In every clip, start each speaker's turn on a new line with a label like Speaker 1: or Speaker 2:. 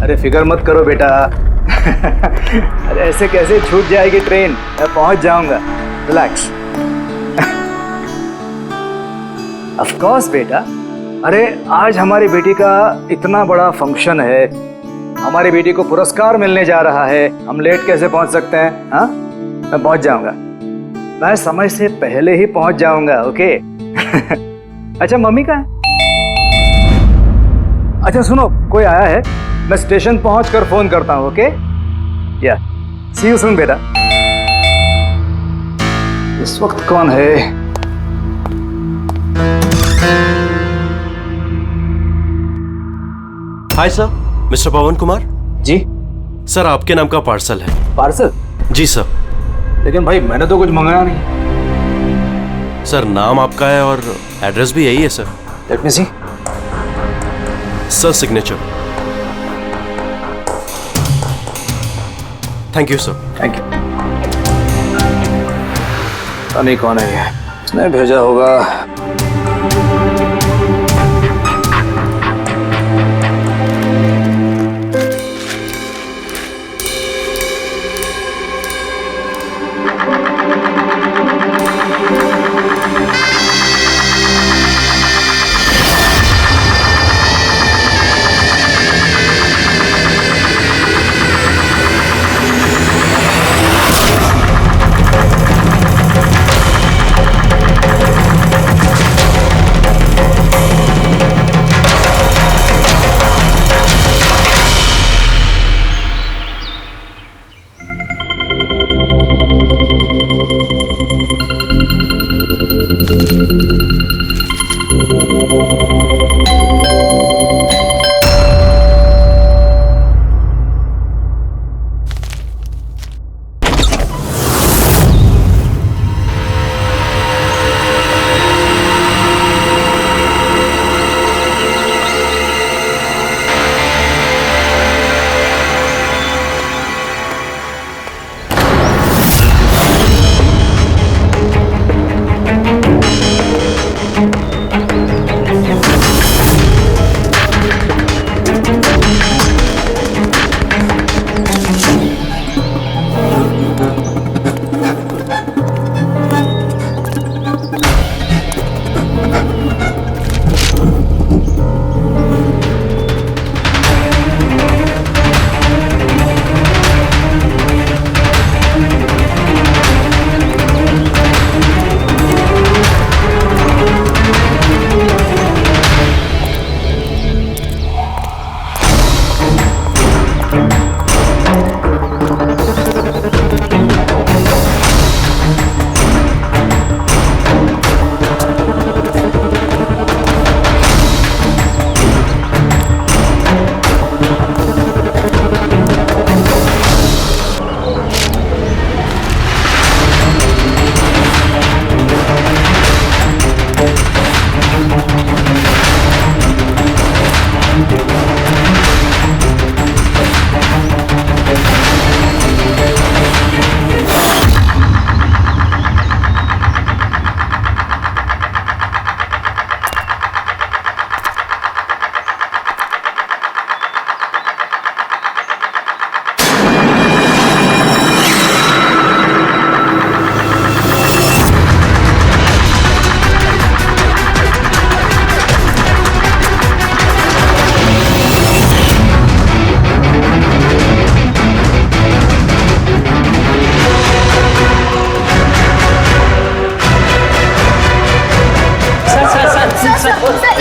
Speaker 1: अरे फिक्र मत करो बेटा। अरे ऐसे कैसे छूट जाएगी ट्रेन, मैं पहुंच जाऊंगा। रिलैक्स। ऑफ कोर्स बेटा। अरे आज हमारी बेटी का इतना बड़ा फंक्शन है, हमारी बेटी को पुरस्कार मिलने जा रहा है, हम लेट कैसे पहुंच सकते हैं? हाँ, मैं पहुंच जाऊंगा, मैं समय से पहले ही पहुंच जाऊंगा। ओके। अच्छा मम्मी कहाँ है? अच्छा सुनो, कोई आया है, मैं स्टेशन पहुंचकर फोन करता हूं। ओके, या सी यू सून बेटा। इस वक्त कौन है?
Speaker 2: हाय सर, मिस्टर पवन कुमार।
Speaker 1: जी
Speaker 2: सर, आपके नाम का पार्सल है।
Speaker 1: पार्सल?
Speaker 2: जी सर।
Speaker 1: लेकिन भाई मैंने तो कुछ मंगाया नहीं।
Speaker 2: सर, नाम आपका है और एड्रेस भी यही है sir.
Speaker 1: Let me see.
Speaker 2: Sir signature. Thank you sir.
Speaker 1: Thank you. पता नहीं कौन है ये, उसने भेजा होगा।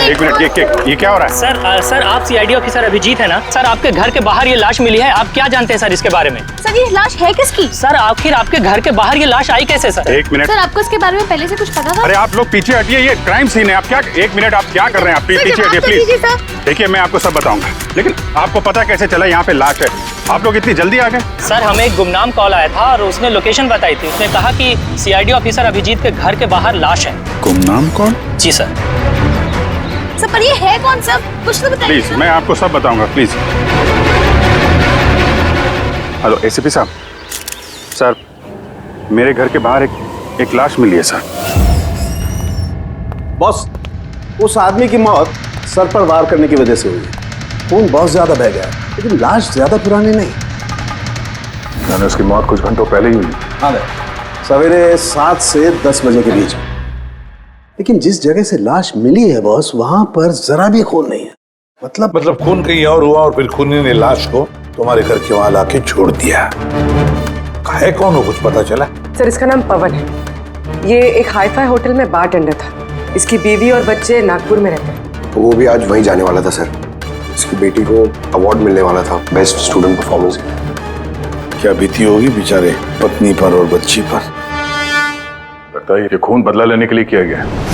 Speaker 3: एक मिनट, ये क्या हो रहा है?
Speaker 4: सर आप सीआईडी ऑफिसर अभिजीत है ना? सर आपके घर के बाहर ये लाश मिली है, आप क्या जानते हैं सर इसके बारे में?
Speaker 5: सर ये लाश है किसकी?
Speaker 4: सर आखिर आपके घर के बाहर ये लाश आई कैसे सर?
Speaker 3: एक मिनट
Speaker 5: सर, आपको इसके बारे में पहले से कुछ पता था?
Speaker 3: अरे आप लोग पीछे हटिए, ये क्राइम सीन है। आप क्या, एक मिनट, आप क्या कर रहे हैं? आप पीछे हटिए प्लीज। देखिए मैं आपको सब बताऊंगा, लेकिन आपको पता कैसे चला यहाँ पे लाश है? आप लोग इतनी जल्दी आ गए?
Speaker 4: सर हमें एक गुमनाम कॉल आया था और उसने लोकेशन बताई थी। उसने कहा कि सीआईडी ऑफिसर अभिजीत के घर के बाहर लाश है।
Speaker 3: गुमनाम कौन?
Speaker 4: जी सर।
Speaker 5: सर पर ये है कौन? सब कुछ तो बताइए।
Speaker 3: प्लीज मैं आपको सब बताऊंगा, प्लीज। हेलो एसीपी साहब। सर मेरे घर के बाहर एक लाश मिली है सर।
Speaker 6: बॉस, उस आदमी की मौत सर पर वार करने की वजह से हुई है। खून बहुत ज्यादा बह गया है, लेकिन लाश ज्यादा पुरानी नहीं।
Speaker 3: मैंने उसकी मौत कुछ घंटों पहले ही हुई।
Speaker 6: हाँ सवेरे 7 से 10 बजे के बीच में। लेकिन जिस जगह से लाश मिली है बॉस, वहां पर जरा भी खून नहीं है। मतलब
Speaker 7: खून कहीं और हुआ और फिर खूनी ने लाश को तुम्हारे घर के वहां लाके छोड़ दिया। है कौन हो, कुछ पता चला?
Speaker 8: सर इसका नाम पवन है। ये एक हाईफाई होटल में बारटेंडर था। इसकी बीवी और बच्चे नागपुर में रहते हैं।
Speaker 9: वो भी आज वहीं जाने वाला था सर। इसकी बेटी को अवार्ड मिलने वाला था बेस्ट स्टूडेंट परफॉर्मेंस।
Speaker 7: क्या बीती होगी बेचारे पत्नी पर और बच्ची पर।
Speaker 3: लगता है ये खून बदला लेने के लिए किया गया है।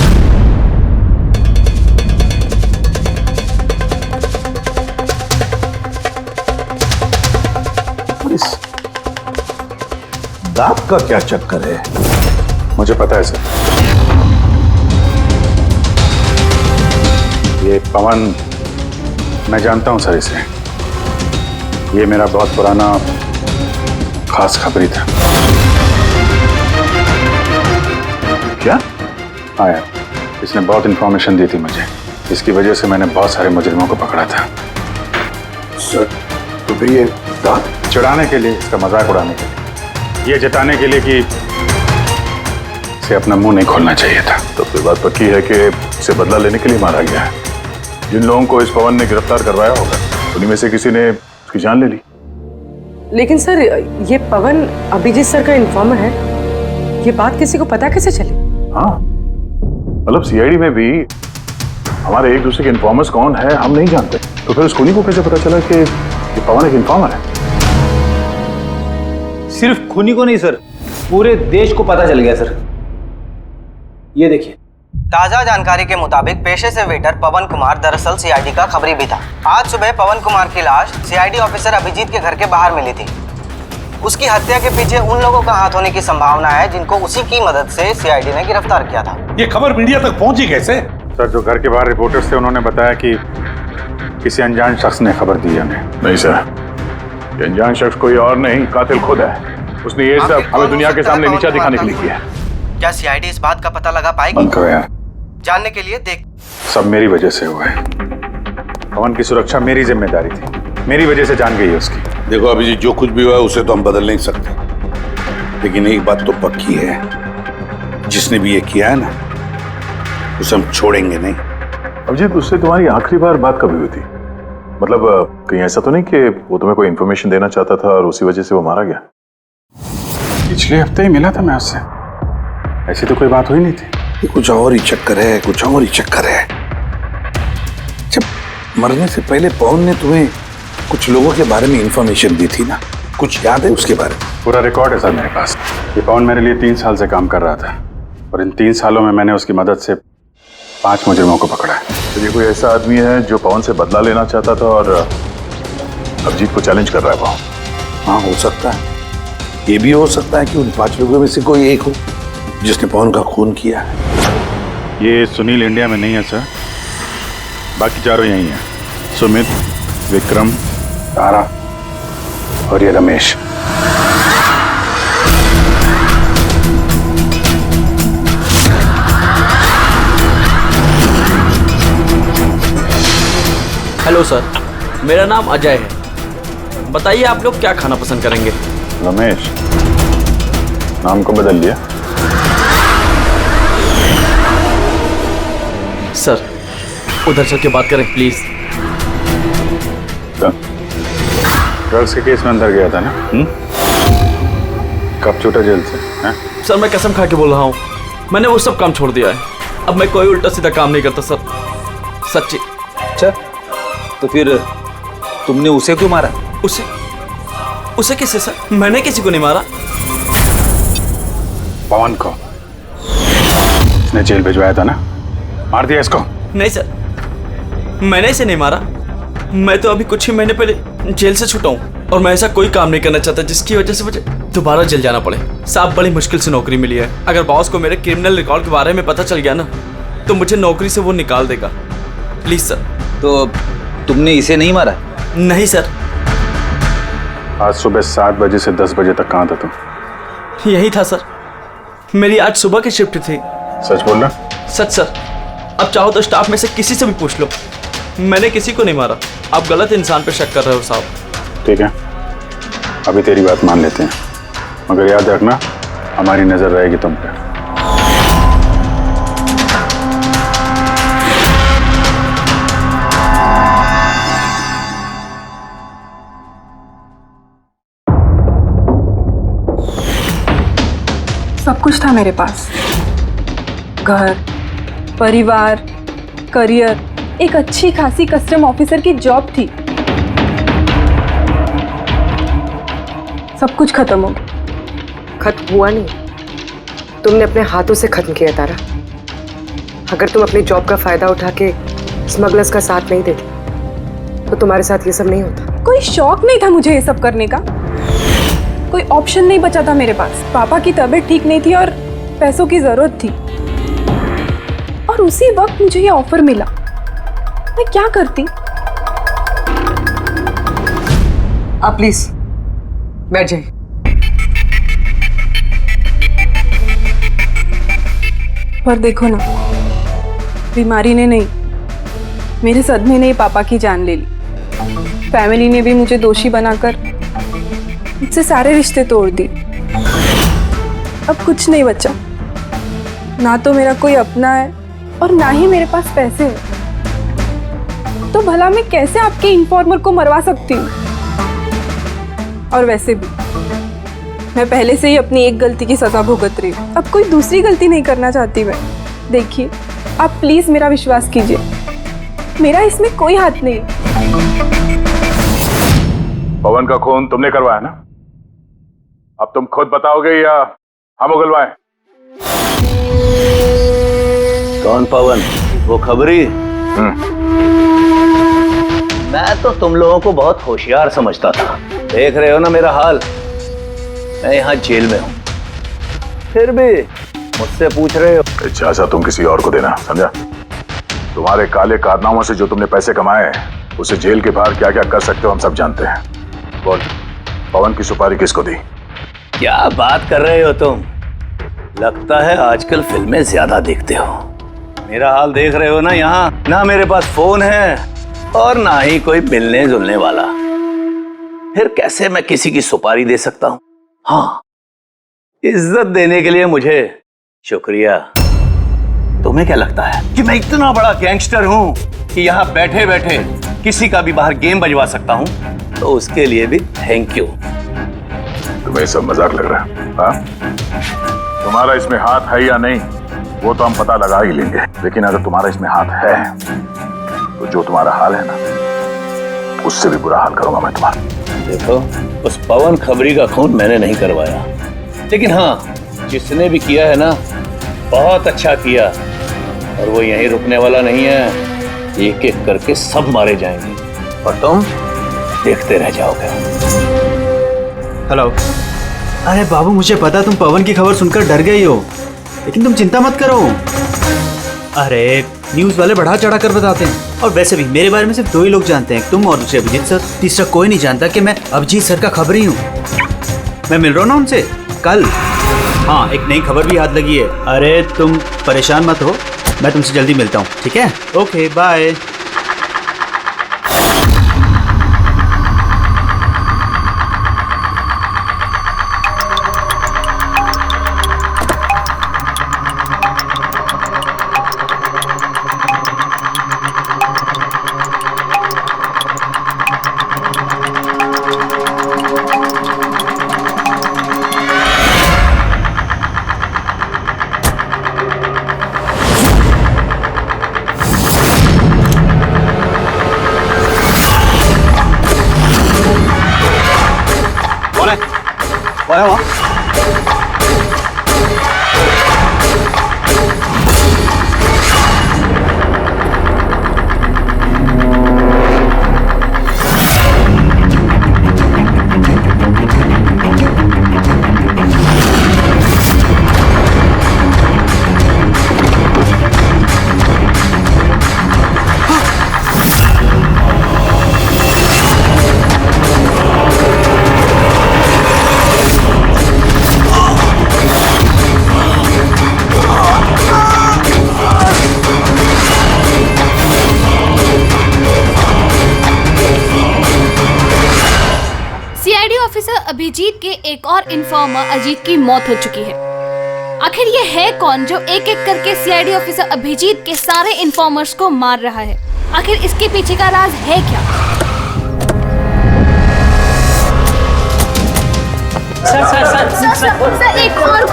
Speaker 7: दांत का क्या चक्कर है?
Speaker 3: मुझे पता है सर। ये पवन, मैं जानता हूं सर इसे। ये मेरा बहुत पुराना खास खबरी था।
Speaker 7: क्या?
Speaker 3: हाँ यार, इसने बहुत इंफॉर्मेशन दी थी मुझे। इसकी वजह से मैंने बहुत सारे मुजरिमों को पकड़ा था।
Speaker 9: सर तो फिर ये दांत
Speaker 3: चिढ़ाने के लिए, इसका मजाक उड़ाने के लिए, ये जताने के लिए कि इसे अपना मुंह नहीं खोलना चाहिए था।
Speaker 7: तो फिर बात पक्की है कि इसे बदला लेने के लिए मारा गया है।
Speaker 3: जिन लोगों को इस पवन ने गिरफ्तार करवाया होगा, उन्हीं में से किसी ने उसकी जान ले ली।
Speaker 8: लेकिन सर ये पवन अभिजीत सर का इन्फॉर्मर है। ये बात किसी को पता कैसे चली?
Speaker 3: हाँ, मतलब सीआईडी में भी हमारे एक दूसरे के इन्फॉर्मर्स कौन है हम नहीं जानते। तो फिर उस खूनी को कैसे पता चला कि ये पवन एक इन्फॉर्मर है?
Speaker 1: सिर्फ खूनी को नहीं सर, पूरे देश को पता चल गया सर। ये देखिए,
Speaker 10: ताजा जानकारी के मुताबिक पेशे से वेटर पवन कुमार दरअसल सीआईडी का खबरी भी था। आज सुबह पवन कुमार की लाश सीआईडी ऑफिसर अभिजीत के घर के बाहर मिली थी। उसकी हत्या के पीछे उन लोगों का हाथ होने की संभावना है जिनको उसी की मदद से सीआईडी ने गिरफ्तार किया था।
Speaker 7: ये खबर मीडिया तक पहुंची कैसे?
Speaker 3: सर, जो घर के बाहर रिपोर्टर्स थे उन्होंने बताया कि किसी अनजान शख्स ने खबर दी हमें।
Speaker 7: नहीं सर, ये अनजान शख्स कोई और नहीं, कातिल खुद है। उसने ये सब हमें दुनिया के सामने नीचा दिखाने के लिए किया।
Speaker 10: क्या सीआईडी इस बात का पता लगा पाएगी?
Speaker 3: बंद करो यार।
Speaker 10: जानने के लिए देख।
Speaker 3: सब मेरी वजह से हुआ है। पवन की सुरक्षा मेरी जिम्मेदारी थी, मेरी वजह से जान गई है उसकी।
Speaker 7: देखो अभी जो कुछ भी हुआ है उसे तो हम बदल नहीं सकते, लेकिन एक बात तो पक्की है, जिसने भी ये किया है ना, उसे हम छोड़ेंगे नहीं।
Speaker 3: अभिजीत, उससे तुम्हारी आखिरी बार बात कभी हुई थी? मतलब कहीं ऐसा तो नहीं कि वो तुम्हें कोई इन्फॉर्मेशन देना चाहता था और उसी वजह से वो मारा गया? पिछले हफ्ते ही मिला था मैं उससे, ऐसी तो कोई बात हुई नहीं थी।
Speaker 7: ये कुछ और ही चक्कर है, कुछ और ही चक्कर है। जब मरने से पहले पवन ने तुम्हें कुछ लोगों के बारे में इंफॉर्मेशन दी थी ना, कुछ याद है उसके बारे में?
Speaker 3: पूरा रिकॉर्ड है सर मेरे पास। ये पवन मेरे लिए 3 साल से काम कर रहा था और इन 3 सालों में मैंने उसकी मदद से 5 मुजरिमों को पकड़ा है। तो ये कोई ऐसा आदमी है जो पवन से बदला लेना चाहता था और अभिजीत को चैलेंज कर रहा है पवन?
Speaker 7: हाँ, हो सकता है। ये भी हो सकता है कि उन 5 लोगों में से कोई एक हो जिसने पवन का खून किया है।
Speaker 3: ये सुनील इंडिया में नहीं है सर, बाकी चारों यही हैं। सुमित, विक्रम, तारा और ये रमेश।
Speaker 11: हेलो सर, मेरा नाम अजय है। बताइए आप लोग क्या खाना पसंद करेंगे?
Speaker 3: रमेश, नाम को बदल लिया?
Speaker 11: सर उधर चल के बात करें प्लीज।
Speaker 3: ड्रग्स के केस में अंदर गया था ना? कब छूटा जेल से?
Speaker 11: सर मैं कसम खा के बोल रहा हूँ, मैंने वो सब काम छोड़ दिया है। अब मैं कोई उल्टा सीधा काम नहीं करता सर, सच्ची।
Speaker 1: अच्छा, तो फिर तुमने उसे क्यों मारा?
Speaker 11: उसे किसे सर? मैंने किसी को नहीं मारा।
Speaker 3: पवन को इसने जेल भिजवाया था ना, मार दिया इसको?
Speaker 11: नहीं सर, मैंने इसे नहीं मारा। मैं तो अभी कुछ ही महीने पहले जेल से छूटा हूँ और मैं ऐसा कोई काम नहीं करना चाहता जिसकी वजह से मुझे दोबारा जेल जाना पड़े। साहब बड़ी मुश्किल से नौकरी मिली है। अगर बॉस को मेरे क्रिमिनल रिकॉर्ड के बारे में पता चल गया ना, तो मुझे नौकरी से वो निकाल देगा। Please sir.
Speaker 1: तो तुमने इसे नहीं मारा?
Speaker 11: नहीं सर।
Speaker 3: आज सुबह 7 बजे से 10 बजे तक कहाँ था तुम?
Speaker 11: यही था सर, मेरी आज सुबह की शिफ्ट थी।
Speaker 3: सच बोल रहा?
Speaker 11: सच सर, अब चाहो तो स्टाफ में से किसी से भी पूछ लो। मैंने किसी को नहीं मारा। आप गलत इंसान पे शक कर रहे हो साहब।
Speaker 3: ठीक है, अभी तेरी बात मान लेते हैं, मगर याद रखना हमारी नजर रहेगी तुम पे।
Speaker 8: सब कुछ था मेरे पास, घर, परिवार, करियर, एक अच्छी खासी कस्टम ऑफिसर की जॉब थी। सब कुछ खत्म हो गया।
Speaker 12: खत्म हुआ नहीं, तुमने अपने हाथों से खत्म किया तारा। अगर तुम अपनी जॉब का फायदा उठा के स्मगलर्स का साथ नहीं देती तो तुम्हारे साथ ये सब नहीं होता।
Speaker 8: कोई शौक नहीं था मुझे ये सब करने का, कोई ऑप्शन नहीं बचा था मेरे पास। पापा की तबीयत ठीक नहीं थी और पैसों की जरूरत थी, और उसी वक्त मुझे ये ऑफर मिला। मैं क्या करती?
Speaker 12: आप प्लीज बैठ जाइए।
Speaker 8: पर देखो ना, बीमारी ने नहीं, मेरे सदमे ने ही पापा की जान ले ली। फैमिली ने भी मुझे दोषी बनाकर मुझसे सारे रिश्ते तोड़ दिए। अब कुछ नहीं बचा, ना तो मेरा कोई अपना है और ना ही मेरे पास पैसे हैं। तो भला मैं कैसे आपके इन्फॉर्मर को मरवा सकती हूँ? और वैसे भी मैं पहले से ही अपनी एक गलती की सजा भुगत रही हूँ, अब कोई दूसरी गलती नहीं करना चाहती मैं। देखिए, आप प्लीज मेरा विश्वास कीजिए, मेरा इसमें कोई हाथ नहीं।
Speaker 3: पवन का खून तुमने करवाया ना? अब तुम खुद बताओगे या हम उगलवाएं?
Speaker 7: कौन पवन? वो खबरी? मैं तो तुम लोगों को बहुत होशियार समझता था। देख रहे हो ना मेरा हाल, मैं यहाँ जेल में हूँ, फिर भी मुझसे पूछ रहे हो।
Speaker 3: इजाजत तुम किसी और को देना, समझा? तुम्हारे काले कारनामों से जो तुमने पैसे कमाए हैं, उसे जेल के बाहर क्या क्या कर सकते हो हम सब जानते हैं। बोल, पवन की सुपारी किसको दी?
Speaker 7: क्या बात कर रहे हो तुम? लगता है आजकल फिल्में ज्यादा देखते हो। मेरा हाल देख रहे हो ना, यहाँ ना मेरे पास फोन है और ना ही कोई मिलने जुलने वाला। फिर कैसे मैं किसी की सुपारी दे सकता हूँ? हाँ, इज्जत देने के लिए मुझे शुक्रिया। तुम्हें क्या लगता है कि मैं इतना बड़ा गैंगस्टर हूँ कि यहाँ बैठे बैठे किसी का भी बाहर गेम बजवा सकता हूँ? तो उसके लिए भी थैंक यू।
Speaker 3: तुम्हें सब मजाक लग रहा है? हाँ? तुम्हारा इसमें हाथ है या नहीं वो तो हम पता लगा ही लेंगे, लेकिन अगर तुम्हारा इसमें हाथ है तो जो तुम्हारा हाल है ना, उससे भी बुरा हाल करूंगा मैं तुम्हारा।
Speaker 7: देखो, उस पवन खबरी का खून मैंने नहीं करवाया, लेकिन हाँ, जिसने भी किया है ना, बहुत अच्छा किया। और वो यहीं रुकने वाला नहीं है, एक एक करके सब मारे जाएंगे और तुम देखते रह जाओगे।
Speaker 13: हेलो। अरे बाबू, मुझे पता तुम पवन की खबर सुनकर डर गई हो, लेकिन तुम चिंता मत करो। अरे न्यूज़ वाले बढ़ा चढ़ा कर बताते हैं, और वैसे भी मेरे बारे में सिर्फ 2 ही लोग जानते हैं, तुम और दूसरे अभिजीत सर। तीसरा कोई नहीं जानता कि मैं अभिजीत सर का खबरी हूँ। मैं मिल रहा हूँ ना उनसे कल। हाँ, एक नई खबर भी हाथ लगी है। अरे तुम परेशान मत हो, मैं तुमसे जल्दी मिलता हूँ, ठीक है? Okay, bye.
Speaker 5: CID officer Abhijeet के एक और इन्फॉर्मर अजीत की मौत हो चुकी है। आखिर ये है कौन जो एक एक करके सीआईडी ऑफिसर अभिजीत के सारे इन्फॉर्मर्स को मार रहा है? आखिर इसके पीछे का राज है क्या?
Speaker 4: सर
Speaker 5: एक और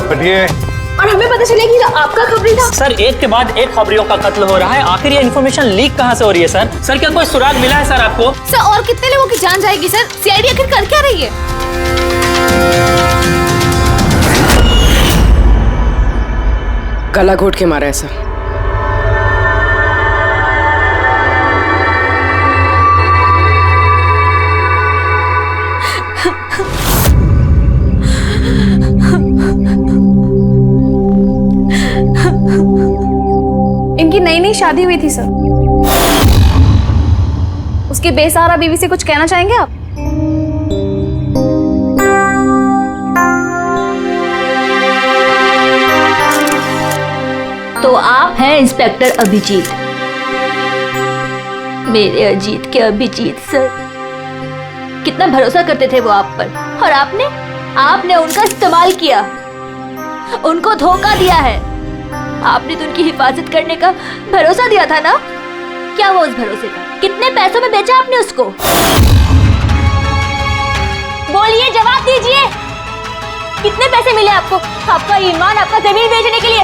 Speaker 3: बढ़िए।
Speaker 5: और हमें पता चलेगा कि आपका खबरी था।
Speaker 4: सर एक के बाद एक खबरियों का कत्ल हो रहा है, आखिर ये इन्फॉर्मेशन लीक कहाँ से हो रही है सर? सर क्या कोई सुराग मिला है सर आपको?
Speaker 5: सर और कितने लोगों की जान जाएगी सर? सीआईडी आखिर कर क्या रही है?
Speaker 12: गला घोट के मारा है सर।
Speaker 5: इनकी नई नई शादी हुई थी सर। उसकी बेसहारा बीवी से कुछ कहना चाहेंगे आप?
Speaker 14: तो आप हैं इंस्पेक्टर अभिजीत, मेरे अजीत के अभिजीत सर। कितना भरोसा करते थे वो आप पर, और आपने उनका इस्तेमाल किया, उनको धोखा दिया है। आपने तो उनकी हिफाजत करने का भरोसा दिया था ना? क्या वो उस भरोसे का? कितने पैसों में बेचा आपने उसको? बोलिए, जवाब दीजिए। कितने पैसे मिले आपको? आपका ईमान, आपका जमीन बेचने के लिए?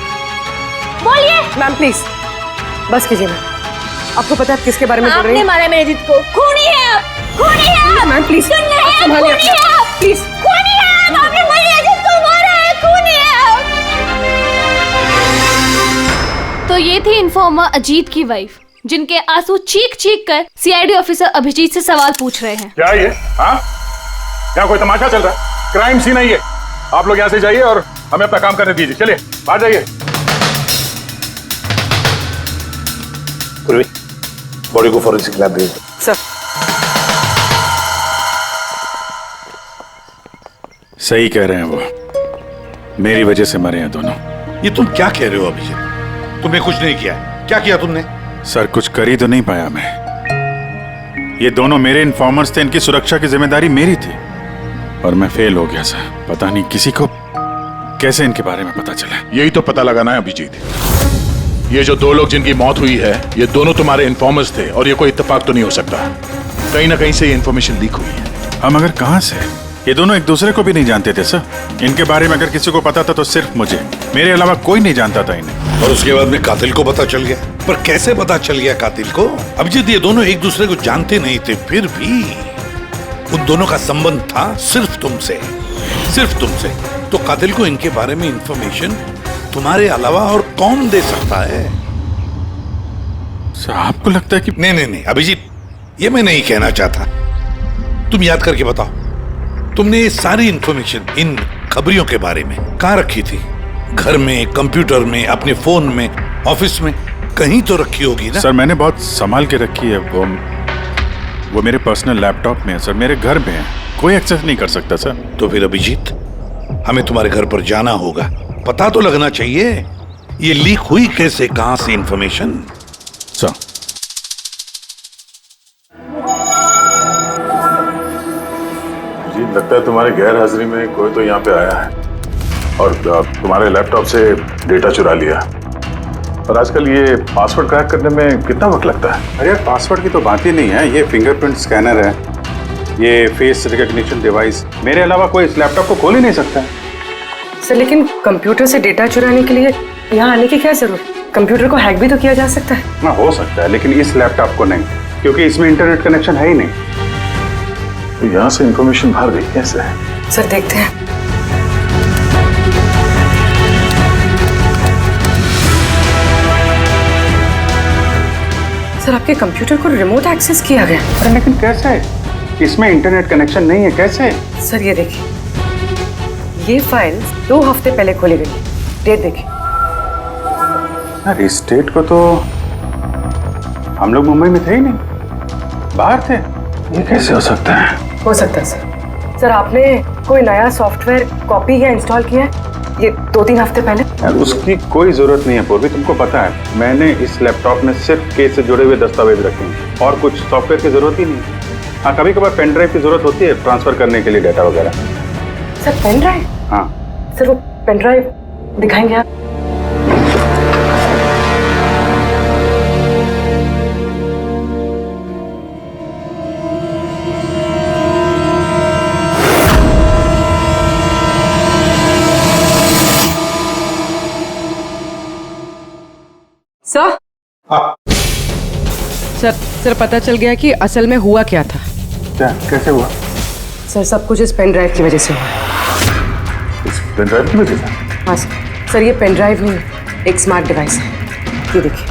Speaker 14: बोलिए।
Speaker 12: मैम प्लीज बस कीजिए मैम। आपको पता है आप किसके बारे में बोल रही हैं?
Speaker 14: आपने मारा मेरे अजीत को। खूनी है आप, खूनी है आप।
Speaker 12: मैम प्लीज
Speaker 14: सुन रहे हैं?
Speaker 12: संभालिए
Speaker 14: खूनी है आप,
Speaker 12: प्लीज।
Speaker 14: खूनी है आप। आपने मेरे अजीत को मारा है, खूनी है आप।
Speaker 5: तो ये थी इन्फॉर्मर अजीत की वाइफ, जिनके आंसू चीख चीख कर सीआईडी ऑफिसर अभिजीत से सवाल पूछ रहे हैं।
Speaker 3: क्या ये? हाँ, यहाँ कोई तमाशा चल रहा है? क्राइम सीन है ये। आप लोग यहाँ से जाइए और हमें अपना काम करने दीजिए। चलिए बाहर जाइए।
Speaker 7: पूर्वी, बॉडी को फॉरेंसिक लैब भेज दो।
Speaker 12: सर
Speaker 3: सही कह रहे हैं वो, मेरी वजह से मरे हैं दोनों।
Speaker 15: ये तुम क्या कह रहे हो अभिजीत? तुमने कुछ नहीं किया। क्या किया तुमने?
Speaker 3: सर कुछ कर ही तो नहीं पाया मैं। ये दोनों मेरे इन्फॉर्मर्स थे, इनकी सुरक्षा की जिम्मेदारी मेरी थी और मैं फेल हो गया सर। पता नहीं किसी को कैसे इनके बारे में पता चला।
Speaker 15: यही तो पता लगाना है अभिजीत। ये जो दो लोग जिनकी मौत हुई है, ये दोनों तुम्हारे इन्फॉर्मर्स थे और ये कोई इत्तेफाक तो नहीं हो सकता। कहीं ना कहीं से ये इन्फॉर्मेशन लीक हुई है।
Speaker 3: हम अगर कहां से? ये दोनों एक दूसरे को भी नहीं जानते थे सर। इनके बारे में अगर किसी को पता था तो सिर्फ मुझे, मेरे अलावा कोई नहीं जानता था इन्हें।
Speaker 15: और उसके बाद में कातिल को पता चल गया। पर कैसे पता चल गया कातिल को? अभिजीत, ये दोनों एक दूसरे को जानते नहीं थे, फिर भी उन दोनों का संबंध था सिर्फ तुमसे, सिर्फ तुमसे। तो कातिल को इनके बारे में इंफॉर्मेशन तुम्हारे अलावा और कौन दे सकता है?
Speaker 3: सर आपको लगता है कि...
Speaker 15: नहीं अभिजीत, ये मैं नहीं कहना चाहता। तुम याद करके बताओ, तुमने ये सारी इंफॉर्मेशन इन खबरियों के बारे में कहाँ रखी थी? घर में, कंप्यूटर में, अपने फोन में, ऑफिस में, कहीं तो रखी होगी ना?
Speaker 3: सर मैंने बहुत संभाल के रखी है। वो मेरे पर्सनल लैपटॉप में है सर, मेरे घर में है, कोई एक्सेस नहीं कर सकता सर।
Speaker 15: तो फिर अभिजीत, हमें तुम्हारे घर पर जाना होगा, पता तो लगना चाहिए ये लीक हुई कैसे, कहां से इंफॉर्मेशन।
Speaker 3: सर जी, लगता है तुम्हारे गैर हाजिरी में कोई तो यहाँ पे आया है और तुम्हारे लैपटॉप से डेटा चुरा लिया। और आजकल ये पासवर्ड क्रैक करने में कितना वक्त लगता है? अरे यार, पासवर्ड की तो बात ही नहीं है। ये फिंगरप्रिंट स्कैनर है, ये फेस रिकॉग्निशन डिवाइस, मेरे अलावा कोई इस लैपटॉप को खोल ही नहीं सकता है।
Speaker 12: सर लेकिन कंप्यूटर से डेटा चुराने के लिए यहाँ आने की क्या जरूरत? कंप्यूटर को हैक भी तो किया जा सकता है।
Speaker 3: हाँ हो सकता है, लेकिन इस लैपटॉप को नहीं, क्योंकि इसमें इंटरनेट कनेक्शन है ही नहीं। तो यहाँ से इंफॉर्मेशन बाहर गई कैसे है?
Speaker 12: सर देखते हैं। सर आपके कंप्यूटर को रिमोट एक्सेस किया गया।
Speaker 3: लेकिन कैसे? इसमें इंटरनेट कनेक्शन नहीं है, कैसे?
Speaker 12: सर ये देखिए, ये फाइल 2 हफ्ते पहले खोली गई। डेट देखिए।
Speaker 3: यार इस डेट को तो हम लोग मुंबई में थे ही नहीं, बाहर थे। ये कैसे हो सकता है?
Speaker 12: हो सकता है सर। सर आपने कोई नया सॉफ्टवेयर कॉपी या इंस्टॉल किया है ये 2-3 हफ्ते पहले?
Speaker 3: यार उसकी कोई जरूरत नहीं है पूर्वी, तुमको पता है मैंने इस लैपटॉप में सिर्फ केस से जुड़े हुए दस्तावेज रखे हैं और कुछ सॉफ्टवेयर की जरूरत ही नहीं। हाँ, कभी कभार पेन ड्राइव की जरूरत होती है ट्रांसफर करने के लिए डाटा वगैरह।
Speaker 12: Sir pen drive?
Speaker 3: हाँ
Speaker 12: सर वो पेन ड्राइव दिखाएंगे आप?
Speaker 8: सर सर पता चल गया कि असल में हुआ क्या था।
Speaker 3: क्या, कैसे हुआ?
Speaker 12: सर सब कुछ इस पेन ड्राइव की वजह से हुआ।
Speaker 3: इस पेन ड्राइव की वजह से?
Speaker 12: हाँ सर ये पेन ड्राइव नहीं, एक स्मार्ट डिवाइस है। ये देखिए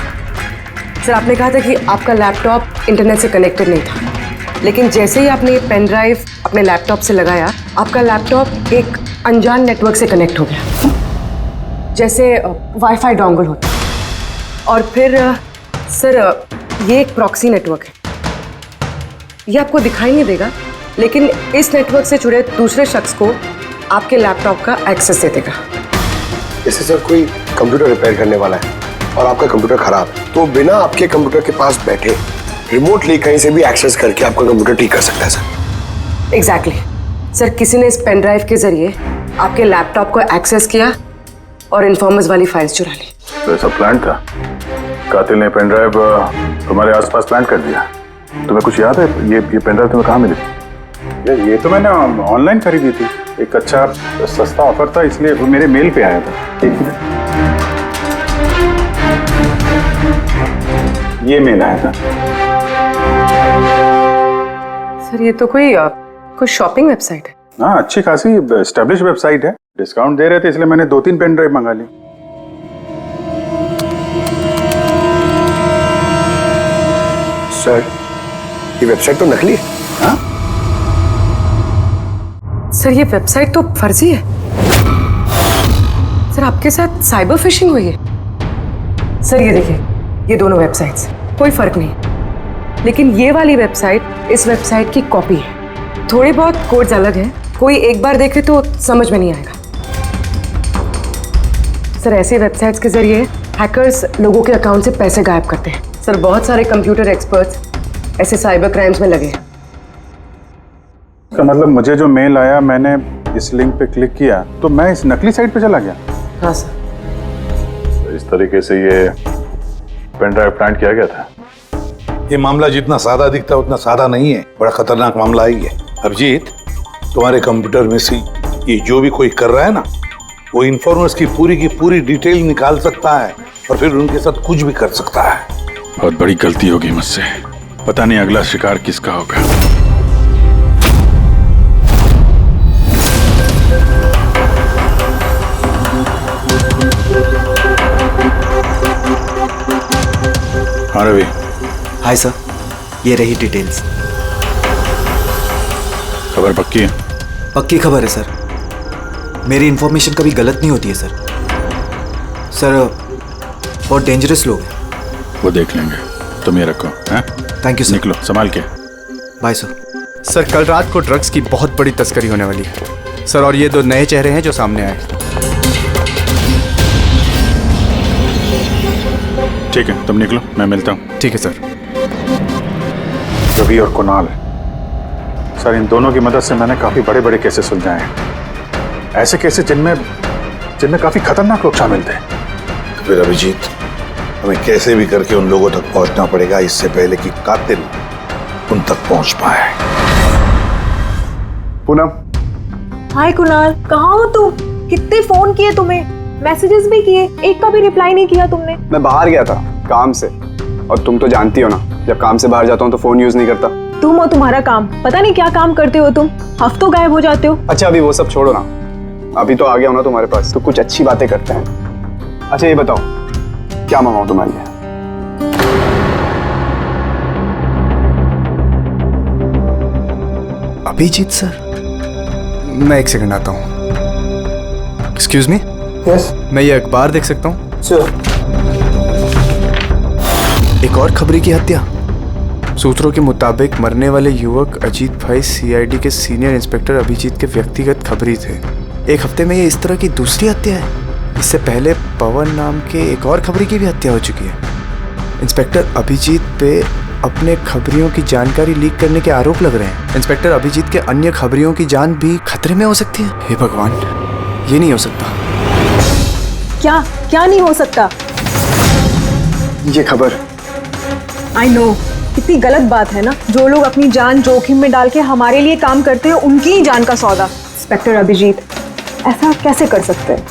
Speaker 12: सर, आपने कहा था कि आपका लैपटॉप इंटरनेट से कनेक्टेड नहीं था, लेकिन जैसे ही आपने ये पेन ड्राइव अपने लैपटॉप से लगाया, आपका लैपटॉप एक अनजान नेटवर्क से कनेक्ट हो गया, जैसे वाईफाई डोंगल होता। और फिर सर ये एक प्रॉक्सी नेटवर्क है। ये आपको दिखाई नहीं देगा, लेकिन इस नेटवर्क से जुड़े दूसरे शख्स को आपके लैपटॉप का एक्सेस दे देगा।
Speaker 9: जैसे सर कोई कंप्यूटर रिपेयर करने वाला है और आपका कंप्यूटर खराब है, तो बिना आपके कंप्यूटर के पास बैठे रिमोटली कहीं से भी एक्सेस करके आपका कंप्यूटर ठीक कर सकता है सर।
Speaker 12: एग्जैक्टली सर, किसी ने इस पेन ड्राइव के जरिए आपके लैपटॉप को एक्सेस किया और इन्फॉर्मर्स वाली फाइल्स चुरा ली।
Speaker 3: तो ऐसा प्लान था? कातिल ने पेन ड्राइव तुम्हारे आसपास प्लान कर दिया। तुम्हें कुछ याद है ये पेन ड्राइव तुम्हें कहाँ मिली थी? ये तो मैंने ऑनलाइन खरीदी थी, एक अच्छा सस्ता ऑफर था, इसलिए वो मेरे मेल पे आया था। ये मेल आया था।
Speaker 12: सर ये तो कोई शॉपिंग वेबसाइट है।
Speaker 3: हाँ, अच्छी खासी एस्टेब्लिश वेबसाइट है, डिस्काउंट दे रहे थे, इसलिए मैंने 2-3 पेन ड्राइव मंगा ली।
Speaker 9: सर ये वेबसाइट तो नकली है।
Speaker 3: हाँ?
Speaker 12: सर ये वेबसाइट तो फर्जी है। सर आपके साथ साइबर फिशिंग हुई है। सर ये देखिए, ये दोनों वेबसाइट्स, कोई फर्क नहीं, लेकिन ये वाली वेबसाइट इस वेबसाइट की कॉपी है। थोड़े बहुत कोड्स अलग हैं, कोई एक बार देखे तो समझ में नहीं आएगा। सर ऐसी वेबसाइट्स के जरिए हैकर्स लोगों के अकाउंट से पैसे गायब करते हैं। सर बहुत सारे कंप्यूटर एक्सपर्ट्स ऐसे साइबर क्राइम्स में लगे हैं।
Speaker 3: इसका मतलब मुझे जो मेल आया, मैंने इस लिंक पे क्लिक किया तो मैं इस नकली साइट पे चला गया।
Speaker 12: हाँ सर।
Speaker 3: तो इस तरीके से ये पेन ड्राइव प्लांट किया गया था।
Speaker 15: ये मामला जितना सादा दिखता है उतना सादा नहीं है, बड़ा खतरनाक मामला ही है। अभिजीत, तुम्हारे कंप्यूटर में से ये जो भी कोई कर रहा है ना, वो इन्फॉर्मर्स की पूरी डिटेल निकाल सकता है और फिर उनके साथ कुछ भी कर सकता है।
Speaker 3: बहुत बड़ी गलती होगी मुझसे, पता नहीं अगला शिकार किसका होगा। हाँ रवि।
Speaker 13: हाय सर, ये रही डिटेल्स।
Speaker 3: खबर पक्की है?
Speaker 13: पक्की खबर है सर। मेरी इंफॉर्मेशन कभी गलत नहीं होती है सर। सर बहुत डेंजरस लोग हैं।
Speaker 3: वो देख लेंगे, तुम ये रखो। हैं?
Speaker 13: Thank you sir.
Speaker 3: निकलो, संभाल के।
Speaker 13: Bye sir.
Speaker 16: सर कल रात को ड्रग्स की बहुत बड़ी तस्करी होने वाली है सर, और ये 2 नए चेहरे हैं जो सामने आए।
Speaker 3: ठीक है, तुम निकलो, मैं मिलता हूँ।
Speaker 16: ठीक है सर।
Speaker 3: रवि और कुणाल, सर इन दोनों की मदद से मैंने काफी बड़े केसेस सुलझाए हैं। ऐसे केसेस जिनमें काफी खतरनाक लोग शामिल थे।
Speaker 15: फिर अभिजीत, हमें कैसे भी करके उन लोगों तक पहुंचना पड़ेगा इससे पहले कि कातिल उन तक पहुंच पाए।
Speaker 3: पूनम।
Speaker 17: हाय कुणाल, कहाँ हो तुम? कितने फोन किए तुम्हें, मैसेजेस भी किए, एक का भी रिप्लाई नहीं किया तुमने।
Speaker 18: मैं बाहर गया था काम से, और तुम तो जानती हो ना, जब काम से बाहर जाता हूँ तो फोन यूज नहीं करता।
Speaker 17: तुम और तुम्हारा काम, पता नहीं क्या काम करते हो तुम, हफ्तों गायब हो जाते हो।
Speaker 18: अच्छा अभी वो सब छोड़ो ना, अभी तो आ गया हो ना तुम्हारे पास, तो कुछ अच्छी बातें करते हैं। अच्छा ये बताओ, क्या मंगाऊं तुम्हारे लिए?
Speaker 16: अभिजीत सर, मैं 1 सेकंड आता हूँ। Excuse me.
Speaker 18: यस।
Speaker 16: मैं ये अखबार देख सकता हूँ?
Speaker 18: सर।
Speaker 16: एक और खबरी की हत्या। सूत्रों के मुताबिक मरने वाले युवक अजीत भाई सीआईडी के सीनियर इंस्पेक्टर अभिजीत के व्यक्तिगत खबरी थे। एक हफ्ते में ये इस तरह की दूसरी हत्या है। इससे पहले पवन नाम के एक और खबरी की भी हत्या हो चुकी है। इंस्पेक्टर अभिजीत पे अपने खबरियों की जानकारी लीक करने के आरोप लग रहे हैं। इंस्पेक्टर अभिजीत के अन्य खबरियों की जान भी खतरे में हो सकती है। हे भगवान, ये नहीं हो सकता।
Speaker 17: क्या क्या नहीं हो सकता?
Speaker 18: ये खबर
Speaker 17: आई नो, कितनी गलत बात है ना। जो लोग अपनी जान जोखिम में डाल के हमारे लिए काम करते हैं, उनकी ही जान का सौदा। इंस्पेक्टर अभिजीत ऐसा कैसे कर सकते हैं?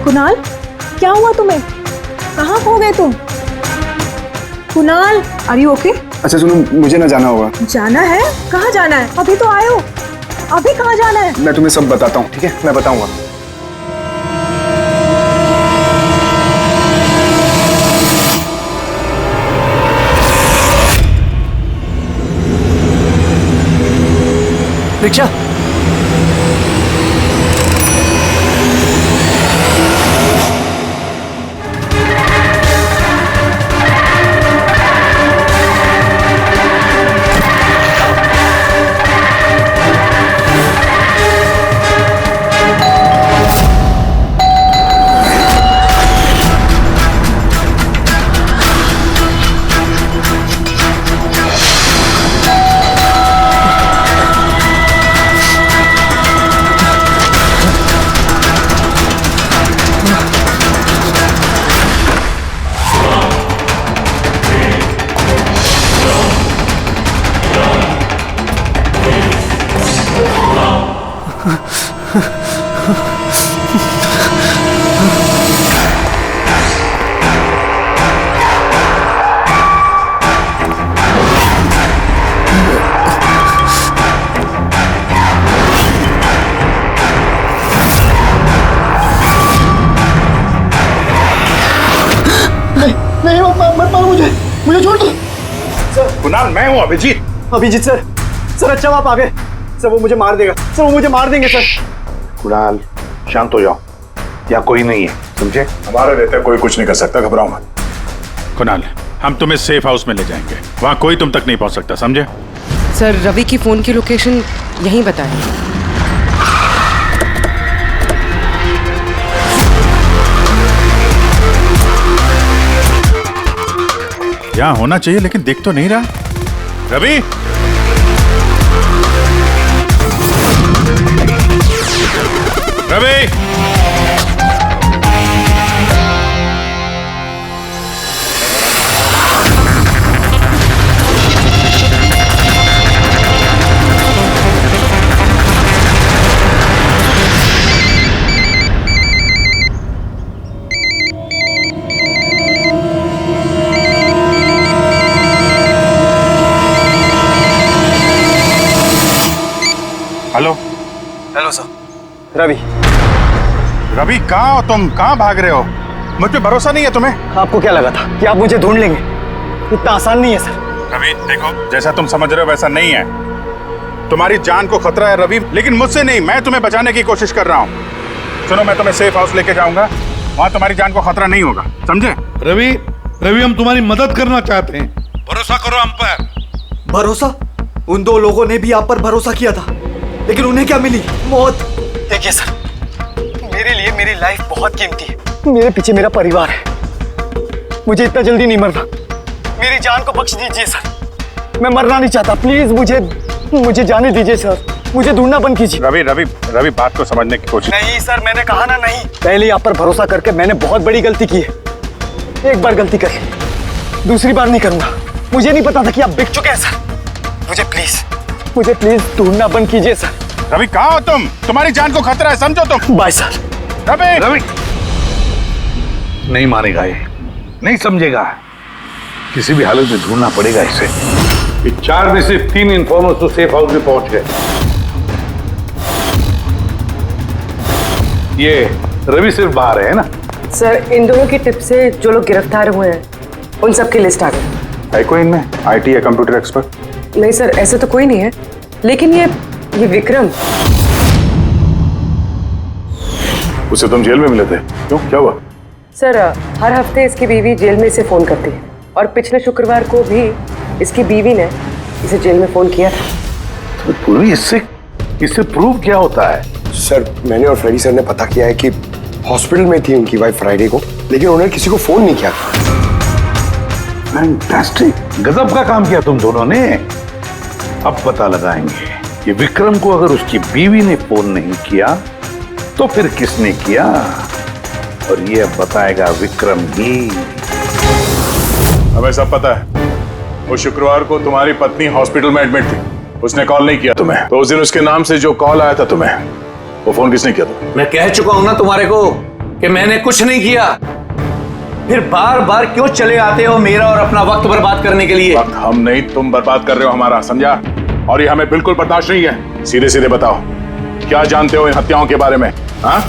Speaker 17: कुणाल, क्या हुआ तुम्हें? कहाँ खो गए तुम? Kunal, are you okay?
Speaker 18: अच्छा सुनो, मुझे ना जाना होगा।
Speaker 17: जाना है? कहाँ जाना है? अभी तो आए हो, अभी कहाँ जाना है?
Speaker 18: मैं तुम्हें सब बताता हूँ, ठीक है? मैं बताऊंगा।
Speaker 13: रिक्शा।
Speaker 18: नहीं मत मारो मुझे छोड़ दो।
Speaker 3: सर कुणाल, मैं हूँ अभिजीत।
Speaker 18: अभिजीत सर, सर अच्छा आप आ गए। सर वो मुझे मार देगा, सर वो मुझे मार देंगे सर।
Speaker 3: कुणाल शांत हो जाओ, यहाँ कोई नहीं है, समझे? हमारा रहता कोई कुछ नहीं कर सकता, घबराओ मत। कुणाल, हम तुम्हें सेफ हाउस में ले जाएंगे, वहाँ कोई तुम तक नहीं पहुँच सकता, समझे?
Speaker 12: सर रवि की फोन की लोकेशन यहीं बताएं।
Speaker 3: यहाँ होना चाहिए लेकिन दिख तो नहीं रहा। Ravi, Ravi, hello.
Speaker 18: Hello sir. Ravi.
Speaker 3: Ravi कहाँ हो तुम? कहाँ भाग रहे हो? मुझ पे भरोसा नहीं है तुम्हें?
Speaker 18: आपको क्या लगा था कि आप मुझे ढूंढ लेंगे? इतना आसान नहीं है सर।
Speaker 3: रवि देखो, जैसा तुम समझ रहे हो वैसा नहीं है। तुम्हारी जान को खतरा है रवि, लेकिन मुझसे नहीं, मैं तुम्हें बचाने की कोशिश कर रहा हूँ। सुनो, मैं तुम्हें सेफ हाउस लेके जाऊंगा, वहाँ तुम्हारी जान को खतरा नहीं होगा, समझे?
Speaker 15: रवि, रवि हम तुम्हारी मदद करना चाहते हैं, भरोसा करो हम पर।
Speaker 13: भरोसा? उन दो लोगों ने भी आप पर भरोसा किया था, लेकिन उन्हें क्या मिली? मौत।
Speaker 18: देखिए सर, मेरे लिए मेरी लाइफ बहुत कीमती है, मेरे पीछे मेरा परिवार है, मुझे इतना जल्दी नहीं मरना, मेरी जान को बख्श दीजिए सर, मैं मरना नहीं चाहता, प्लीज मुझे जाने दीजिए सर, मुझे ढूंढना बंद कीजिए।
Speaker 3: रवि रवि रवि बात को समझने की कोशिश।
Speaker 18: नहीं सर, मैंने कहा ना नहीं। पहले ही आप पर भरोसा करके मैंने बहुत बड़ी गलती की है, एक बार गलती कर ली, दूसरी बार नहीं करूंगा। मुझे नहीं पता था कि आप बिक चुके हैं सर, मुझे प्लीज ढूंढना बंद कीजिए सर।
Speaker 3: रवि कहाँ हो तुम? तुम्हारी जान को खतरा है, समझो तुम।
Speaker 18: Bye sir.
Speaker 3: रवि
Speaker 15: रवि नहीं मानेगा, ये नहीं समझेगा, किसी भी हालत में ढूंढना पड़ेगा इसे। 4 में से 3 इन्फॉर्मर्स तो सेफ हाउस में पहुंच गए। ये रवि सिर्फ बाहर है ना?
Speaker 12: सर इन दोनों की टिप से जो लोग गिरफ्तार हुए हैं उन सबकी लिस्ट आ गई।
Speaker 3: है कोई इनमें IT या कंप्यूटर एक्सपर्ट?
Speaker 12: नहीं सर, ऐसे तो कोई नहीं है, लेकिन ये विक्रम,
Speaker 3: उसे तुम जेल में मिले थे, क्यों, क्या हुआ?
Speaker 12: सर हर हफ्ते इसकी बीवी जेल में इसे फोन करती है, और पिछले शुक्रवार को भी इसकी बीवी ने इसे जेल में फोन किया था।
Speaker 15: तो इससे प्रूव क्या होता है?
Speaker 9: सर मैंने और फ्रेडी सर ने पता किया है कि हॉस्पिटल में थी उनकी वाइफ फ्राइडे को, लेकिन उन्होंने किसी को फोन नहीं किया।
Speaker 15: फैंटास्टिक, गजब का काम किया तुम दोनों ने। अब पता लगाएंगे कि विक्रम को अगर उसकी बीवी ने फोन नहीं किया तो फिर किसने किया, और ये बताएगा विक्रम ही।
Speaker 3: हमें सब पता है, वो शुक्रवार को तुम्हारी पत्नी हॉस्पिटल में एडमिट थी, उसने कॉल नहीं किया तुम्हें। तो उस दिन उसके नाम से जो कॉल आया था तुम्हें, वो फोन किसने किया था?
Speaker 7: मैं कह चुका हूं ना तुम्हारे को कि मैंने कुछ नहीं किया। फिर बार बार क्यों चले आते हो मेरा और अपना वक्त बर्बाद करने के लिए?
Speaker 3: वक्त हम नहीं, तुम बर्बाद कर रहे हो हमारा, समझा? और ये हमें बिल्कुल बर्दाश्त नहीं है। सीधे सीधे बताओ, क्या जानते हो इन हत्याओं के बारे में? हाँ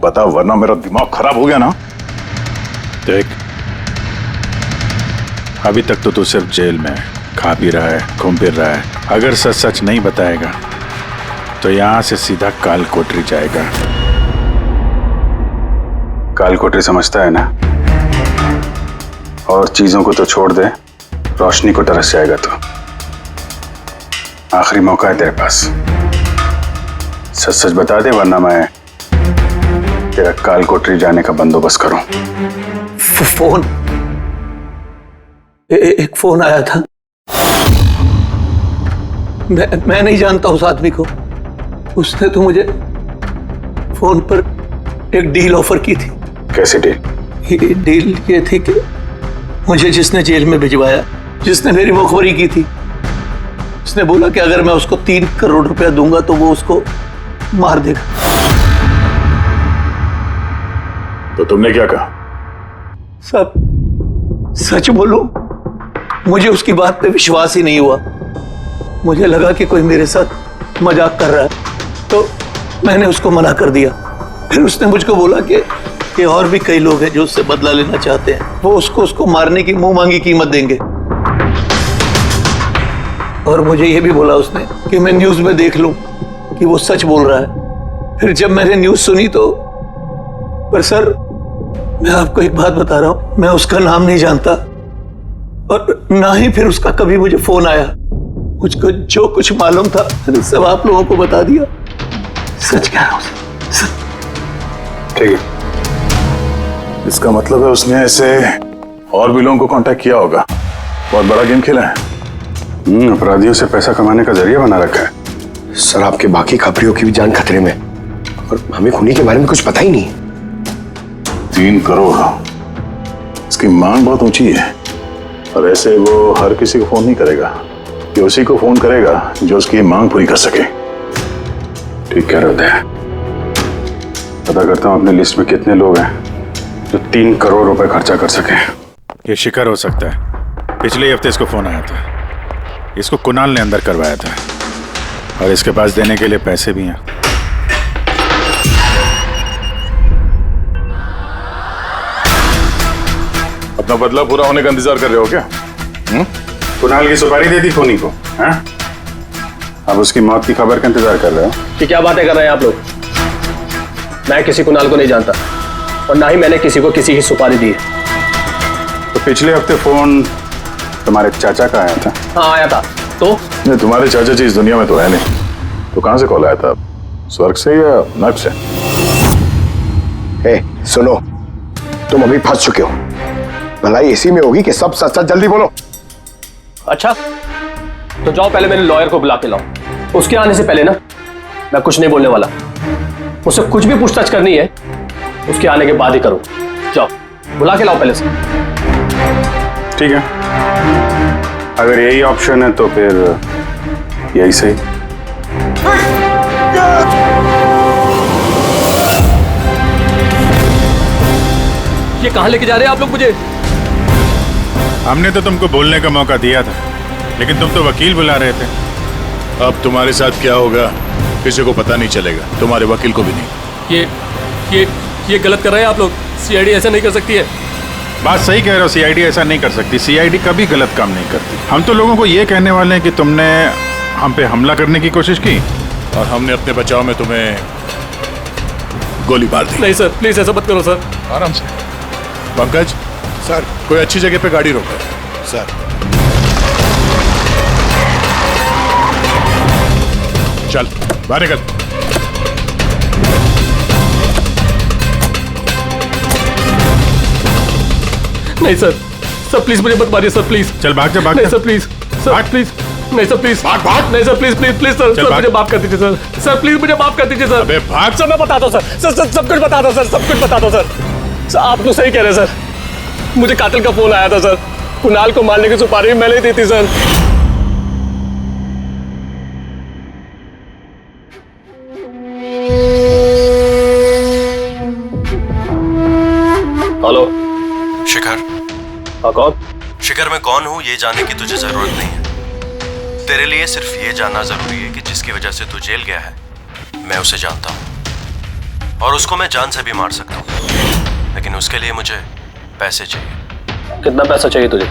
Speaker 3: बताओ, वरना मेरा दिमाग खराब हो गया ना।
Speaker 15: देख, अभी तक तो तू सिर्फ जेल में खा पी रहा है, घूम फिर रहा है। अगर सच सच नहीं बताएगा तो यहां से सीधा काल कोठरी जाएगा।
Speaker 3: काल कोठरी समझता है ना? और चीजों को तो छोड़ दे, रोशनी को तरस जाएगा तो। आखिरी मौका है तेरे पास, सच सच बता दे, वरना मैं तेरा काल कोठरी जाने का बंदोबस्त करूं।
Speaker 7: फोन, एक फोन आया था। मैं नहीं जानता उस आदमी को। उसने तो मुझे फोन पर एक डील ऑफर की थी।
Speaker 3: कैसी डील?
Speaker 7: डील ये थी कि मुझे जिसने जेल में भिजवाया, जिसने मेरी मुखबरी की थी, उसने बोला कि अगर मैं उसको 3 करोड़ रुपया दूंगा तो वो उसको मार देगा।
Speaker 3: तो तुमने क्या कहा?
Speaker 7: सब सच बोलूं, मुझे उसकी बात पे विश्वास ही नहीं हुआ। मुझे लगा कि कोई मेरे साथ मजाक कर रहा है, तो मैंने उसको मना कर दिया। फिर उसने मुझको बोला कि और भी कई लोग हैं जो उससे बदला लेना चाहते हैं, वो उसको मारने की मुंह मांगी कीमत देंगे। और मुझे ये भी बोला उसने कि मैं न्यूज में देख लूं कि वो सच बोल रहा है। फिर जब मैंने न्यूज सुनी तो, पर सर मैं आपको एक बात बता रहा हूं, मैं उसका नाम नहीं जानता और ना ही फिर उसका कभी मुझे फोन आया। मुझको जो कुछ मालूम था मैंने सब आप लोगों को बता दिया। सच कह रहा हूं।
Speaker 3: ठीक है, इसका मतलब है उसने ऐसे और भी लोगों को कांटेक्ट किया होगा। बहुत बड़ा गेम खेला है। अपराधियों से पैसा कमाने का जरिया बना रखा है।
Speaker 9: सर, आपके बाकी खबरियों की भी जान खतरे में, और हमें खूनी के बारे में कुछ पता ही नहीं।
Speaker 3: 3 करोड़, इसकी मांग बहुत ऊंची है। और ऐसे वो हर किसी को फोन नहीं करेगा, कि उसी को फोन करेगा जो उसकी मांग पूरी कर सके। ठीक कह रहे हैं। पता करता हूं अपने लिस्ट में कितने लोग हैं जो 3 करोड़ रुपए खर्चा कर सके।
Speaker 15: ये शिखर हो सकता है। पिछले हफ्ते इसको फोन आया था। इसको कुणाल ने अंदर करवाया था और इसके पास देने के लिए पैसे भी हैं।
Speaker 3: अपना बदला पूरा होने का इंतजार कर रहे हो क्या? कुणाल की सुपारी दे दी खूनी को, हैं? अब उसकी मौत की खबर का इंतजार कर रहे हो?
Speaker 19: कि क्या बातें कर रहे हैं आप लोग? मैं किसी कुणाल को नहीं जानता और ना ही मैंने किसी को किसी की सुपारी दी है।
Speaker 3: तो पिछले हफ्ते फोन तुम्हारे चाचा का आया था?
Speaker 19: हाँ आया था। तो
Speaker 3: नहीं, तुम्हारे चाचा जी इस दुनिया में तो है नहीं, तो कहां से कॉल आया था? स्वर्ग से या नर्क से?
Speaker 9: सुनो, तुम अभी फंस चुके हो। भलाई इसी में होगी कि सब सच सच जल्दी बोलो।
Speaker 19: अच्छा, तो जाओ पहले मेरे लॉयर को बुला के लाओ। उसके आने से पहले ना मैं कुछ नहीं बोलने वाला। मुझसे कुछ भी पूछताछ करनी है उसके आने के बाद ही करो। जाओ बुला के लाओ पहले से।
Speaker 3: ठीक है, अगर यही ऑप्शन है तो फिर यही सही।
Speaker 19: ये कहां लेके जा रहे हैं आप लोग मुझे?
Speaker 15: हमने तो तुमको बोलने का मौका दिया था, लेकिन तुम तो वकील बुला रहे थे।
Speaker 3: अब तुम्हारे साथ क्या होगा किसी को पता नहीं चलेगा, तुम्हारे वकील को भी नहीं।
Speaker 19: ये गलत कर रहे हैं आप लोग। सीआईडी ऐसा नहीं कर सकती है।
Speaker 15: बात सही कह रहे हो, सीआईडी ऐसा नहीं कर सकती। सीआईडी कभी गलत काम नहीं करती। हम तो लोगों को ये कहने वाले हैं कि तुमने हम पे हमला करने की कोशिश की
Speaker 3: और हमने अपने बचाव में तुम्हें गोली मार दी।
Speaker 19: नहीं सर, प्लीज ऐसा मत करो सर।
Speaker 3: आराम से। पंकज सर, कोई अच्छी जगह पे गाड़ी रोको सर। चल बाहर निकल।
Speaker 19: नहीं सर, सर प्लीज मुझे मत मारिए सर, प्लीज।
Speaker 3: चल भाग जा, भाग
Speaker 19: नहीं
Speaker 3: जा।
Speaker 19: सर प्लीज, सर प्लीज, नहीं सर प्लीज,
Speaker 3: भाग भाग।
Speaker 19: नहीं sir please please please sir,
Speaker 3: चल
Speaker 19: सर
Speaker 3: भाग।
Speaker 19: मुझे माफ कर दीजिए सर, सर प्लीज मुझे माफ कर दीजिए सर।
Speaker 3: अबे भाग।
Speaker 19: सर मैं बताता हूँ सर, सर सर सब कुछ बताता हूँ सर, सब कुछ बताता हूँ सर। आप तो सही कह रहे हैं सर, मुझे कातिल का फोन आया था सर, कुणाल को मारने की सुपारी भी मैंने ही दी थी सर। हेलो
Speaker 2: शिखर।
Speaker 19: हाँ कौन?
Speaker 2: शिखर मैं कौन हूँ ये जानने की तुझे जरूरत नहीं है। तेरे लिए सिर्फ ये जानना जरूरी है कि जिसकी वजह से तू जेल गया है मैं उसे जानता हूँ और उसको मैं जान से भी मार सकता हूँ, लेकिन उसके लिए मुझे पैसे चाहिए।
Speaker 19: कितना पैसा चाहिए तुझे?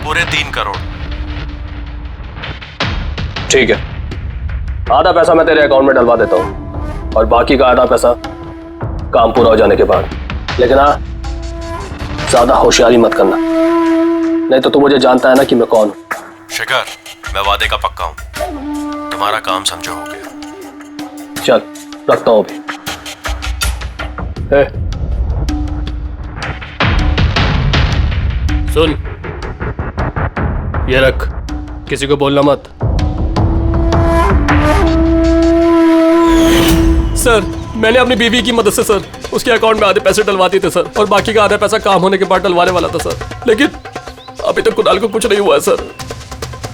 Speaker 2: पूरे 3 करोड़।
Speaker 19: ठीक है, आधा पैसा मैं तेरे अकाउंट में डलवा देता हूँ और बाकी का आधा पैसा काम पूरा हो जाने के बाद। लेकिन हाँ, ज्यादा होशियारी मत करना, नहीं तो तू मुझे जानता है ना कि मैं कौन हूँ।
Speaker 2: शिखर मैं वादे का पक्का हूँ, तुम्हारा काम समझो हो गया।
Speaker 19: चल रखता हूँ अभी। सुन, ये रख, किसी को बोलना मत। सर मैंने अपनी बीवी की मदद से सर उसके अकाउंट में आधे पैसे डलवा दिए थे सर, और बाकी का आधा पैसा काम होने के बाद डलवाने वाला था सर, लेकिन अभी तक कुणाल को कुछ नहीं हुआ है सर।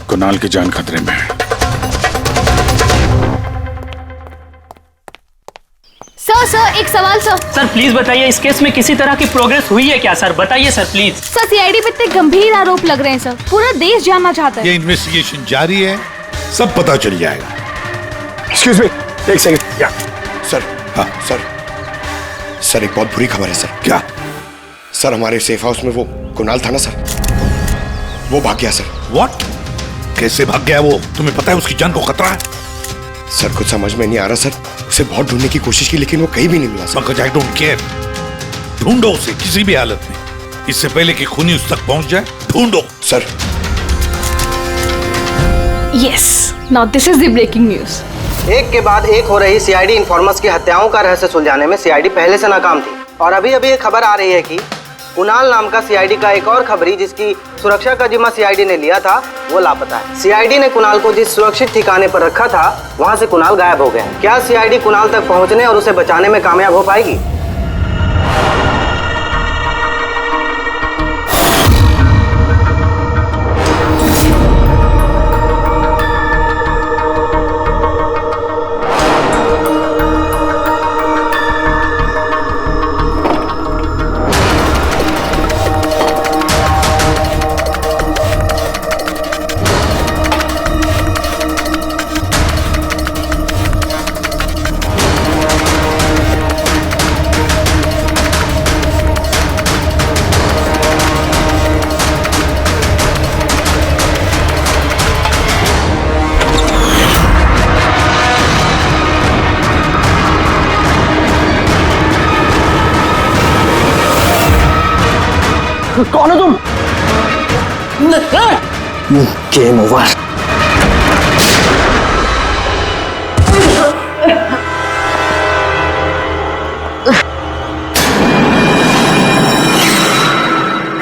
Speaker 3: कुणाल की जान खतरे में है।
Speaker 5: सर एक सवाल सर।
Speaker 4: सर प्लीज बताइए, इस केस में किसी तरह की प्रोग्रेस हुई है क्या सर? बताइए सर प्लीज।
Speaker 5: सर सीआईडी पे इतने गंभीर आरोप लग रहे हैं सर, पूरा देश जानना चाहता है।
Speaker 15: ये इन्वेस्टिगेशन जारी है, सब पता चल जाएगा।
Speaker 9: एक्सक्यूज मी, एक सेकंड। या सर। हाँ सर, सर एक बहुत बुरी खबर है सर।
Speaker 15: क्या?
Speaker 9: सर हमारे सेफ हाउस में वो कुणाल था ना सर, वो भाग गया सर।
Speaker 15: व्हाट? कैसे भाग गया वो? तुम्हें पता है उसकी जान को खतरा है?
Speaker 9: सर कुछ समझ में नहीं आ रहा सर, उसे बहुत ढूंढने की कोशिश की लेकिन वो कहीं भी नहीं मिला सर।
Speaker 15: मगर आई डोंट केयर, ढूंढो उसे किसी भी हालत में, इससे पहले कि खूनी उस तक पहुंच जाए। ढूंढो
Speaker 9: sir.
Speaker 5: Yes, now this is the breaking news.
Speaker 10: एक के बाद एक हो रही सीआईडी इन्फॉर्मर्स की हत्याओं का रहस्य सुलझाने में सीआईडी पहले से नाकाम थी, और अभी अभी एक खबर आ रही है कि कुणाल नाम का सीआईडी का एक और खबरी जिसकी सुरक्षा का जिम्मा सीआईडी ने लिया था वो लापता है। सीआईडी ने कुणाल को जिस सुरक्षित ठिकाने पर रखा था वहां से कुणाल गायब हो गया। क्या सीआईडी कुणाल तक पहुंचने और उसे बचाने में कामयाब हो पाएगी?
Speaker 18: कौन हो तुम? Game over.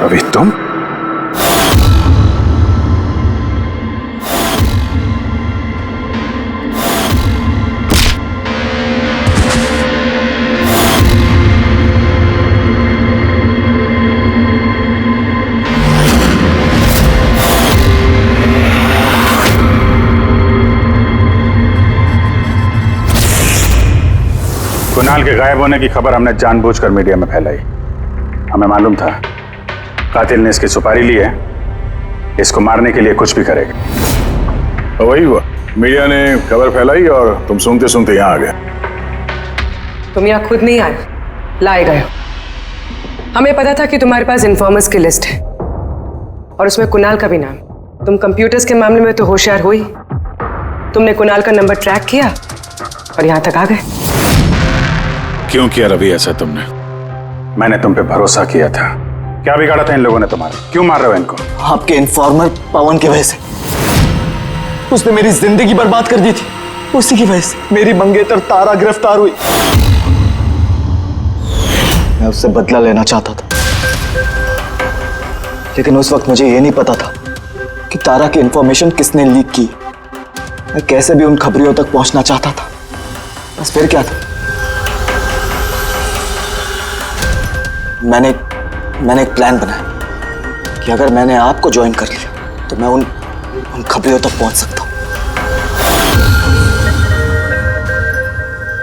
Speaker 3: रवि तुम? कुणाल के गायब होने की खबर हमने जानबूझकर मीडिया में फैलाई। हमें मालूम था कातिल ने इसकी सुपारी ली है, इसको मारने के लिए कुछ भी करेगा।
Speaker 20: वही हुआ, मीडिया ने खबर फैलाई और तुम सुनते सुनते यहाँ आ गए।
Speaker 12: तुम यहाँ खुद नहीं आए, लाए गए। हमें पता था कि तुम्हारे पास इन्फॉर्मर्स की लिस्ट है और उसमें कुणाल का भी नाम। तुम कंप्यूटर्स के मामले में तो होशियार हो ही, तुमने कुणाल का नंबर ट्रैक किया और यहाँ तक आ गए।
Speaker 3: क्यों किया रवि ऐसा तुमने? मैंने तुम पे भरोसा किया था। क्या बिगाड़ा था इन लोगों ने तुम्हारा? क्यों मार रहे हो इनको?
Speaker 18: आपके इन्फॉर्मर पवन की वजह से। उसने मेरी जिंदगी बर्बाद कर दी थी, उसी की वजह से मेरी मंगेतर तारा गिरफ्तार हुई। मैं उससे बदला लेना चाहता था लेकिन उस वक्त मुझे ये नहीं पता था कि तारा की इंफॉर्मेशन किसने लीक की। मैं कैसे भी उन खबरियों तक पहुंचना चाहता था, बस फिर क्या था, मैंने एक प्लान बनाया कि अगर मैंने आपको ज्वाइन कर लिया तो मैं उन खबरियों तक पहुंच सकता हूं।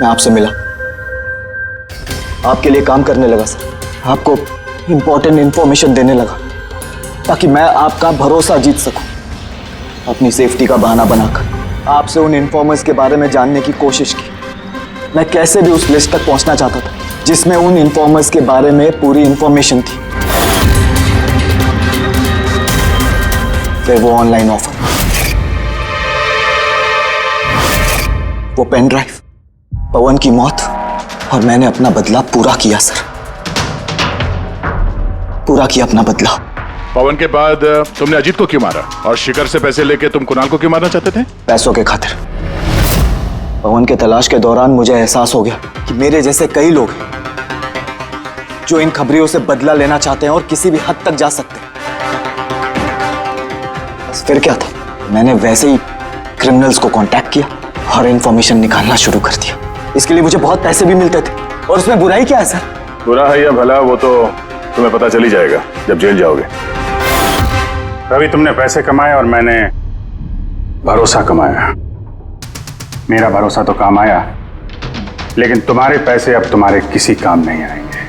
Speaker 18: मैं आपसे मिला, आपके लिए काम करने लगा सर, आपको इंपॉर्टेंट इंफॉर्मेशन देने लगा ताकि मैं आपका भरोसा जीत सकूं। अपनी सेफ्टी का बहाना बनाकर आपसे उन इन्फॉर्मर्स के बारे में जानने की कोशिश की। मैं कैसे भी उस लिस्ट तक पहुंचना चाहता था जिसमें उन इन्फॉर्मर्स के बारे में पूरी इंफॉर्मेशन थी। फिर वो ऑनलाइन ऑफर, वो पेन ड्राइव, पवन की मौत, और मैंने अपना बदला पूरा किया सर, पूरा किया अपना बदला।
Speaker 20: पवन के बाद तुमने अजीत को क्यों मारा और शिखर से पैसे लेके तुम कुणाल को क्यों मारना चाहते थे?
Speaker 18: पैसों के खातिर। पवन के तलाश के दौरान मुझे एहसास हो गया कि मेरे जैसे कई लोग हैं जो इन खबरियों से बदला लेना चाहते हैं और किसी भी हद तक जा सकते हैं। बस फिर क्या था, मैंने वैसे ही क्रिमिनल्स को कांटेक्ट किया और इंफॉर्मेशन निकालना शुरू कर दिया। इसके लिए मुझे बहुत पैसे भी मिलते थे, और उसमें बुराई क्या है सर?
Speaker 20: बुरा है या भला वो तो तुम्हें पता चल ही जाएगा जब जेल जाओगे। रवि, तुमने पैसे कमाए और मैंने भरोसा कमाया। मेरा भरोसा तो काम आया, लेकिन तुम्हारे पैसे अब तुम्हारे किसी काम नहीं आएंगे।